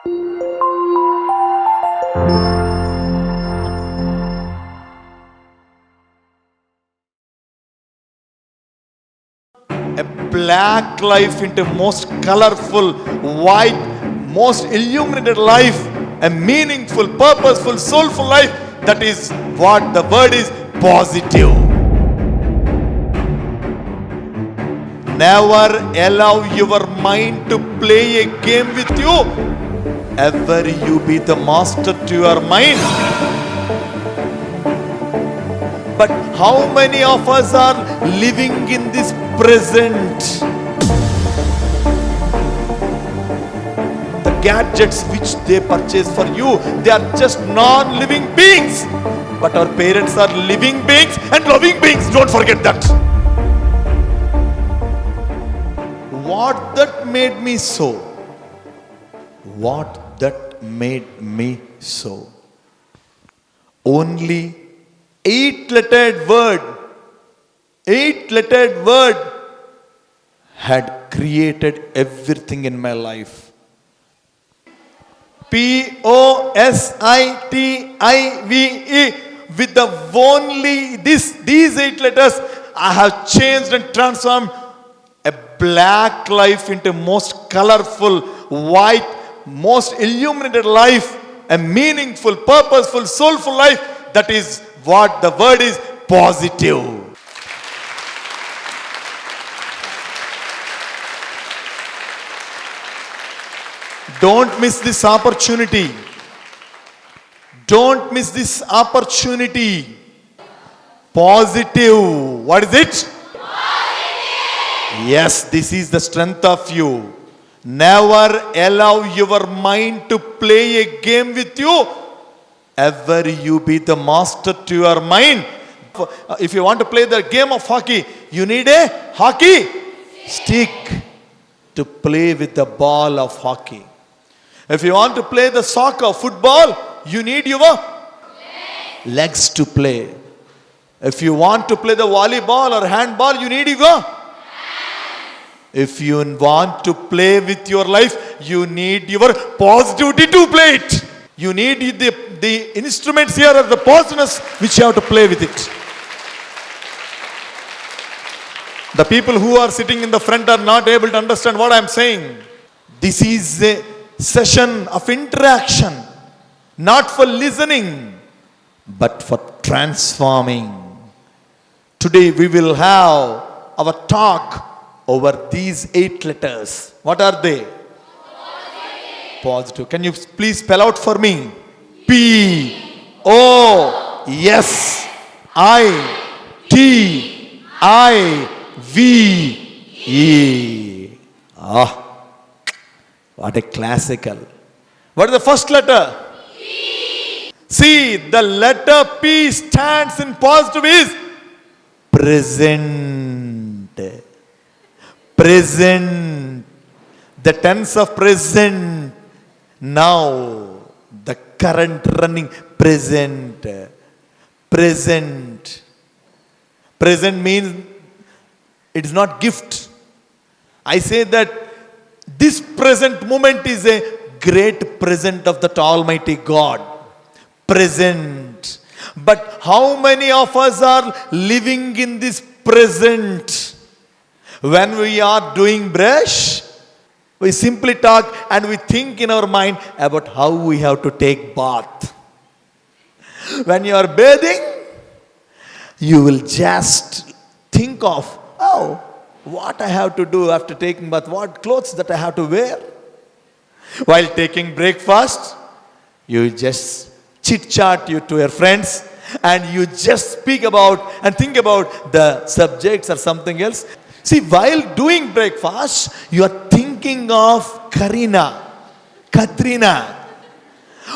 A black life into most colorful, white, most illuminated life, a meaningful, purposeful, soulful life. That is what the word is, positive. Never allow your mind to play a game with you. Ever you be the master to your mind. But how many of us are living in this present? The gadgets which they purchase for you, they are just non-living beings. But our parents are living beings and loving beings. Don't forget that. What that made me so? What that made me so? Only 8-lettered word had created everything in my life. POSITIVE. With the only these 8 letters, I have changed and transformed a black life into most colorful, white, most illuminated life, a meaningful, purposeful, soulful life. That is what the word is, positive. Don't miss this opportunity. Don't miss this opportunity. Positive. What is it? Positive. Yes, this is the strength of you. Never allow your mind to play a game with you. Ever you be the master to your mind. If you want to play the game of hockey, you need a hockey stick to play with the ball of hockey. If you want to play the soccer, football, you need your legs to play. If you want to play the volleyball or handball, you need your If you want to play with your life, you need your positivity to play it. You need the instruments here are the positiveness which you have to play with it. The people who are sitting in the front are not able to understand what I am saying. This is a session of interaction, not for listening, but for transforming. Today we will have our talk over these 8 letters. What are they? Positive. Can you please spell out for me? POSITIVE. What a classical. What is the first letter? P. See, the letter P stands in positive is present. Present. The tense of present. Now, the current running present. Present. Present means it is not gift. I say that this present moment is a great present of that Almighty God. Present. But how many of us are living in this present? When we are doing brush, we simply talk and we think in our mind about how we have to take bath. When you are bathing, you will just think of, oh, what I have to do after taking bath, what clothes that I have to wear. While taking breakfast, you just chit-chat to your friends and you just speak about and think about the subjects or something else. See, while doing breakfast, you are thinking of Katrina.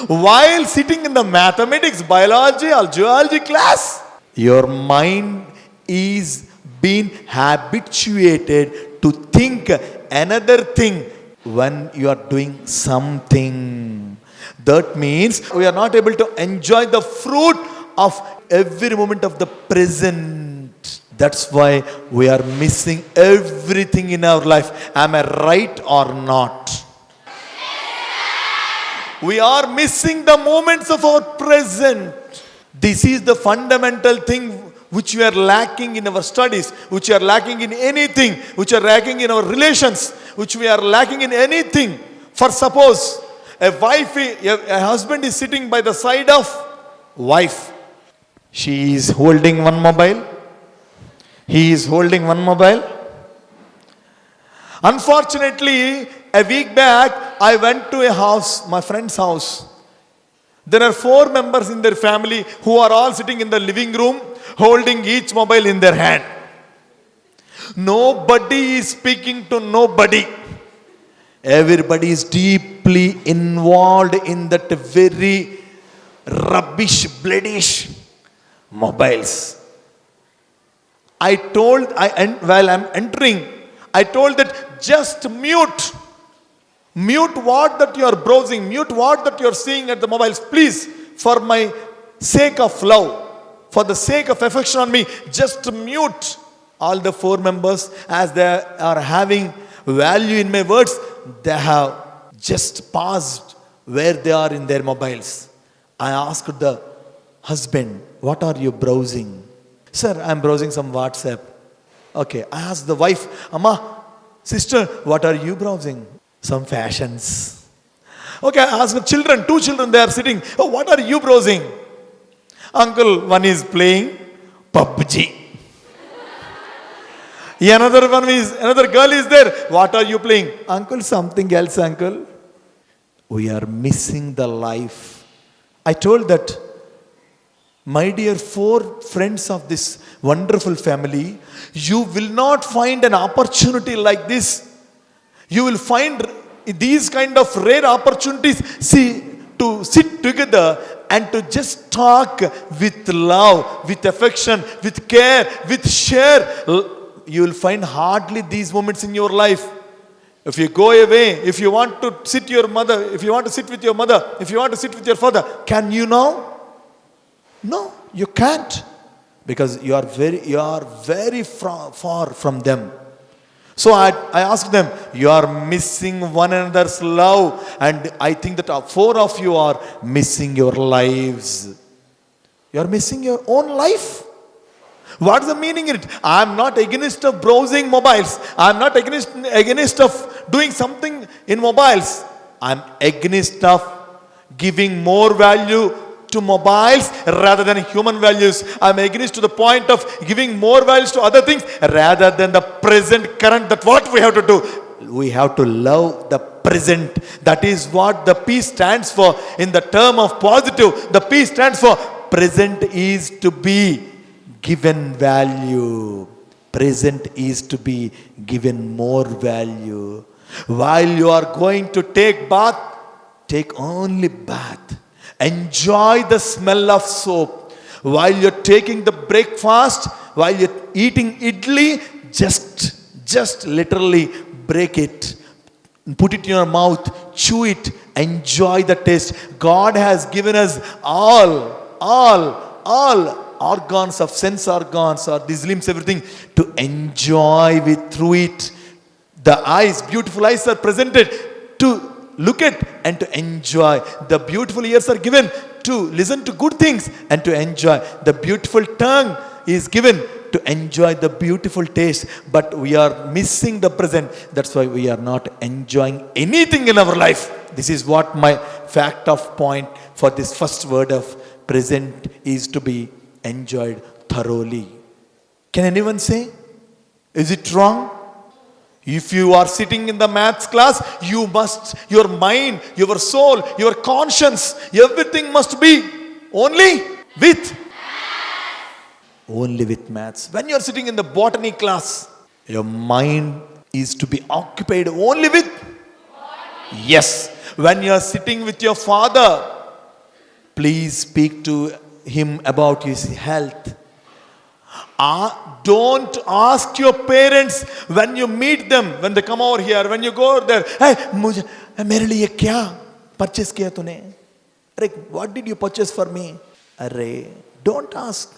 While sitting in the mathematics, biology or geology class, your mind is being habituated to think another thing when you are doing something. That means we are not able to enjoy the fruit of every moment of the present. That's why we are missing everything in our life. Am I right or not? We are missing the moments of our present. This is the fundamental thing which we are lacking in our studies, which we are lacking in anything, which we are lacking in our relations, which we are lacking in anything. For suppose a wife, a husband is sitting by the side of wife. She is holding one mobile. He is holding one mobile. Unfortunately, a week back, I went to a house, my friend's house. There are 4 members in their family who are all sitting in the living room, holding each mobile in their hand. Nobody is speaking to nobody. Everybody is deeply involved in that very rubbish, bloodish mobiles. While I'm entering, I told that just mute. Mute what that you are browsing. Mute what that you are seeing at the mobiles. Please, for my sake of love, for the sake of affection on me, just mute. All the 4 members, as they are having value in my words, they have just paused where they are in their mobiles. I asked the husband, what are you browsing? Sir, I am browsing some WhatsApp. Okay. I asked the wife, Amma, sister, what are you browsing? Some fashions. Okay, I asked the children, 2 children, they are sitting. Oh, what are you browsing? Uncle, one is playing PUBG. Another girl is there. What are you playing? Uncle, something else, uncle. We are missing the life. I told that, my dear 4 friends of this wonderful family, you will not find an opportunity like this. You will find these kind of rare opportunities, to sit together and to just talk with love, with affection, with care, with share. You will find hardly these moments in your life. If you go away, if you want to sit your mother, if you want to sit with your mother, if you want to sit with your father, can you now? No, you can't. Because you are very far from them. So I asked them, you are missing one another's love, and I think that 4 of you are missing your lives. You are missing your own life. What is the meaning in it? I am not against of browsing mobiles. I am not against of doing something in mobiles. I am against of giving more value to mobiles rather than human values. I am against to the point of giving more values to other things rather than the present current. That what we have to do. We have to love the present. That is what the peace stands for. In the term of positive, the peace stands for present is to be given value. Present is to be given more value. While you are going to take bath, take only bath. Enjoy the smell of soap. While you're taking the breakfast, while you're eating idli, just literally break it. Put it in your mouth, chew it, enjoy the taste. God has given us all organs of sense organs or these limbs, everything to enjoy through it. The eyes, beautiful eyes are presented to look at and to enjoy. The beautiful ears are given to listen to good things and to enjoy. The beautiful tongue is given to enjoy the beautiful taste. But we are missing the present. That's why we are not enjoying anything in our life. This is what my fact of point for this first word of present is to be enjoyed thoroughly. Can anyone say? Is it wrong? If you are sitting in the maths class, you must, your mind, your soul, your conscience, everything must be only with maths. When you are sitting in the botany class, your mind is to be occupied only with yes. When you are sitting with your father, please speak to him about his health. Don't ask your parents when you meet them, when they come over here, when you go there, hey, मेरे लिए क्या purchase किया तूने? अरे, what did you purchase for me? अरे, don't ask.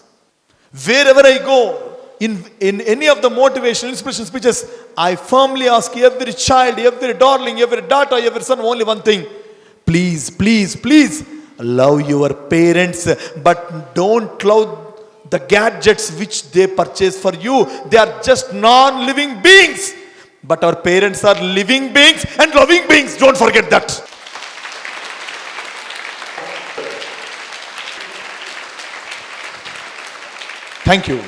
Wherever I go, in any of the motivational inspiration speeches, I firmly ask every child, every darling, every daughter, every son only one thing. Please, please, please love your parents, but don't love the gadgets which they purchase for you. They are just non-living beings. But our parents are living beings and loving beings. Don't forget that. Thank you.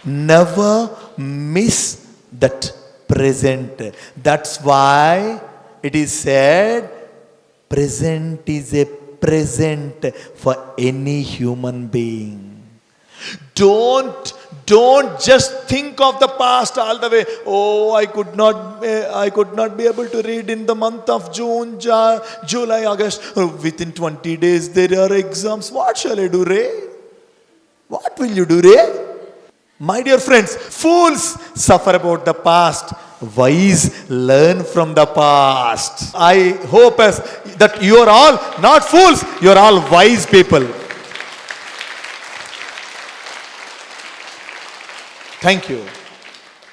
Never miss that present. That's why it is said, present is a present for any human being. Don't just think of the past all the way. Oh, I could not be able to read in the month of June, July, August. Oh, within 20 days there are exams. What shall I do, Ray? What will you do, Ray? My dear friends, fools suffer about the past. Wise learn from the past. I hope that you are all not fools. You are all wise people. Thank you.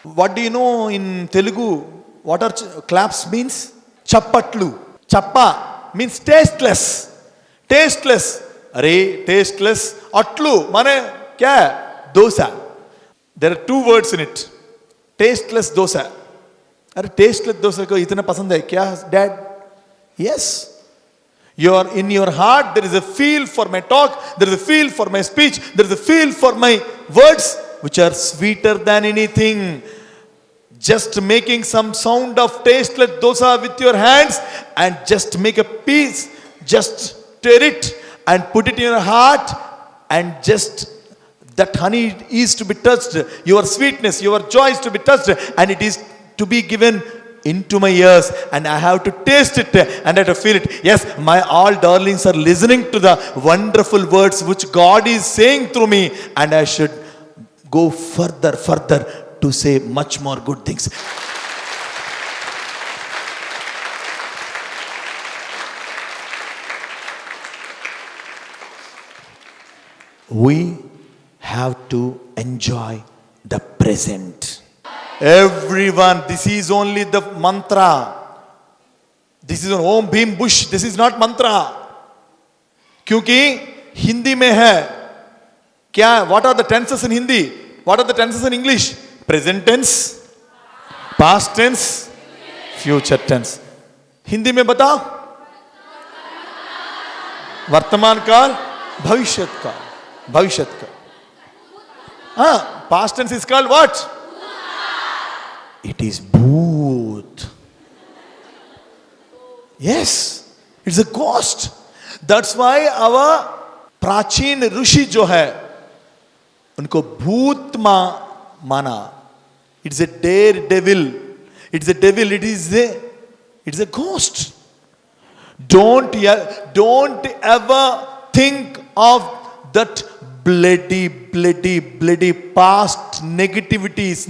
What do you know in Telugu? What are claps means? Chappatlu. Chappa means tasteless. Tasteless. Arey, tasteless. Atlu. Mane kya? Dosa. There are two words in it. Tasteless dosa. Arey, tasteless dosa ko itna pasand hai kya, Dad? Yes. In your heart, there is a feel for my talk. There is a feel for my speech. There is a feel for my words, which are sweeter than anything. Just making some sound of tasteless dosa with your hands and just make a piece, just tear it and put it in your heart, and just that honey is to be touched, your sweetness, your joy is to be touched, and it is to be given into my ears, and I have to taste it and I have to feel it. Yes, my all darlings are listening to the wonderful words which God is saying through me, and I should go further to say much more good things. We have to enjoy the present. Everyone, this is only the mantra. This is an Om Bhim Bush. This is not mantra. क्योंकि हिंदी में है क्या? What are the tenses in Hindi? What are the tenses in English? Present tense, past tense, future tense. Hindi में बताओ. वर्तमान काल, भविष्यत काल. भविष्यत काल. हाँ, past tense is called what? It is bhoot. Yes, it's a ghost. That's why our प्राचीन ऋषि जो है उनको भूत माना. It's a daredevil. It's a devil. It's a ghost. Don't ever think of that bloody past negativities.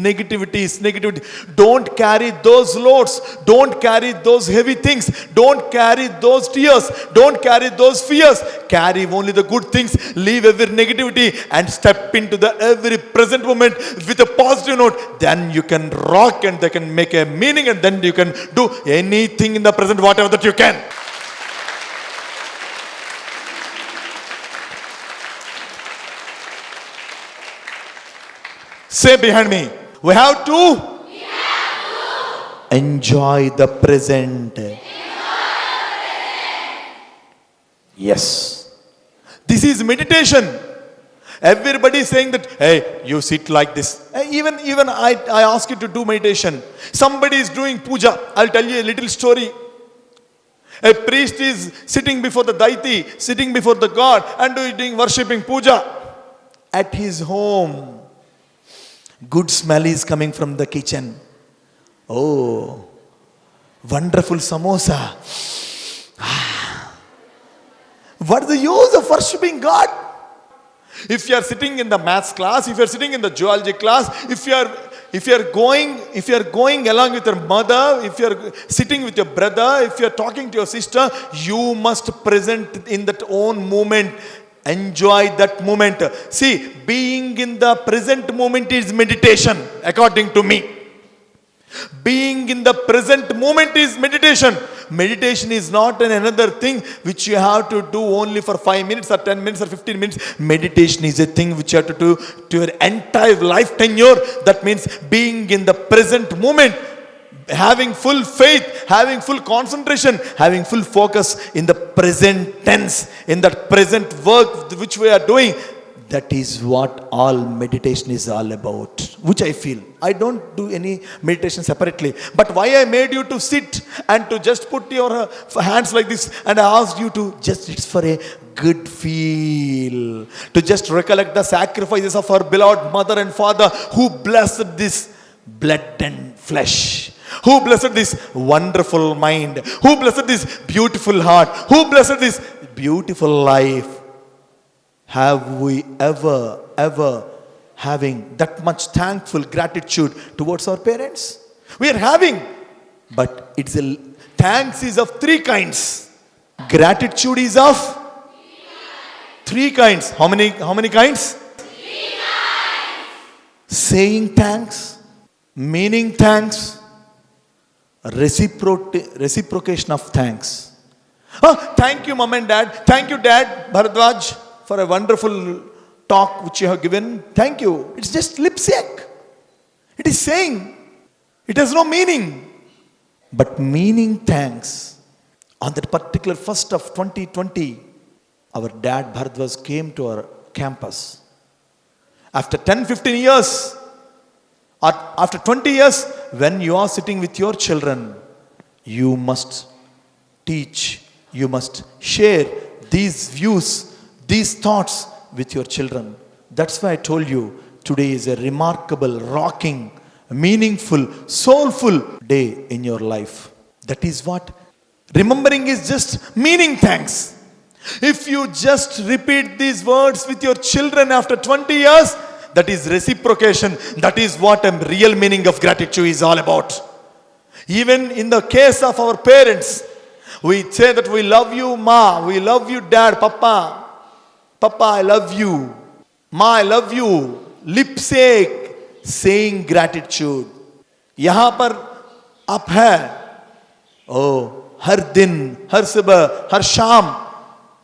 Don't carry those loads. Don't carry those heavy things. Don't carry those tears. Don't carry those fears. Carry only the good things. Leave every negativity and step into the every present moment with a positive note. Then you can rock and they can make a meaning, and then you can do anything in the present, whatever that you can. Say behind me, we have to enjoy the present. Yes. This is meditation. Everybody is saying that, hey, you sit like this. Even I ask you to do meditation. Somebody is doing puja. I'll tell you a little story. A priest is sitting before the deity, sitting before the God, and doing worshipping puja at his home. Good smell is coming from the kitchen. Oh, wonderful samosa. What is the use of worshipping God? If you are sitting in the maths class, if you are sitting in the geology class, if you are going along with your mother, if you are sitting with your brother, if you are talking to your sister, you must present in that own moment. Enjoy that moment. See, being in the present moment is meditation, according to me. Being in the present moment is meditation. meditation is not another thing which you have to do only for 5 minutes or 10 minutes or 15 minutes. Meditation is a thing which you have to do to your entire life tenure. That means being in the present moment, having full faith, having full concentration, having full focus in the present tense, in that present work which we are doing. That is what all meditation is all about, which I feel. I don't do any meditation separately. But why I made you to sit and to just put your hands like this, and I asked you to just, it's for a good feel, to just recollect the sacrifices of our beloved mother and father who blessed this blood and flesh, who blessed this wonderful mind, who blessed this beautiful heart, who blessed this beautiful life. Have we ever having that much thankful gratitude towards our parents? We are having, but it's a thanks is of 3 kinds. Gratitude is of 3 kinds. How many kinds? 3 kinds. Saying thanks, meaning thanks, reciprocation of thanks. Thank you, mom and dad. Thank you, dad Bharadwaj, for a wonderful talk which you have given. Thank you. It's just lipstick. It is saying. It has no meaning. But meaning thanks. On that particular 1st of 2020, our dad Bharadwaj came to our campus. After 10-15 years, or after 20 years, when you are sitting with your children, you must teach, you must share these views, these thoughts with your children. That's why I told you today is a remarkable, rocking, meaningful, soulful day in your life. That is what remembering is, just meaning thanks. If you just repeat these words with your children after 20 years, that is reciprocation. That is what a real meaning of gratitude is all about. Even in the case of our parents, we say that we love you, Ma, we love you, Dad, Papa. Papa, I love you. Ma, I love you. Lipstick, saying gratitude. यहाँ पर आप है, हर दिन, हर सुबह, हर शाम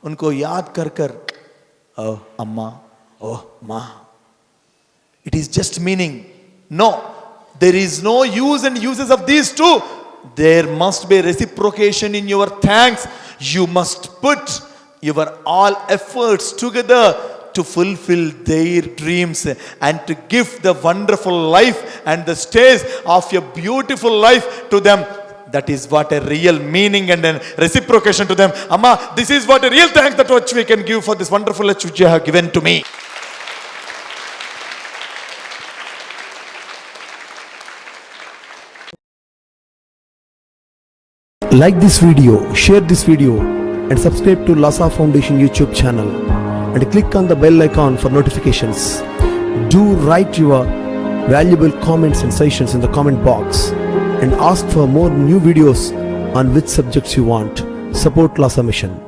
उनको याद कर, अम्मा, माँ. It is just meaning. No, there is no use and uses of these 2. There must be reciprocation in your thanks. You must put your all efforts together to fulfill their dreams and to give the wonderful life and the stage of your beautiful life to them. That is what a real meaning and a reciprocation to them. Amma, this is what a real thanks that which we can give for this wonderful life which you have given to me. Like this video, share this video and subscribe to Lhasa Foundation YouTube channel and click on the bell icon for notifications. Do write your valuable comments and suggestions in the comment box and ask for more new videos on which subjects you want. Support Lhasa Mission.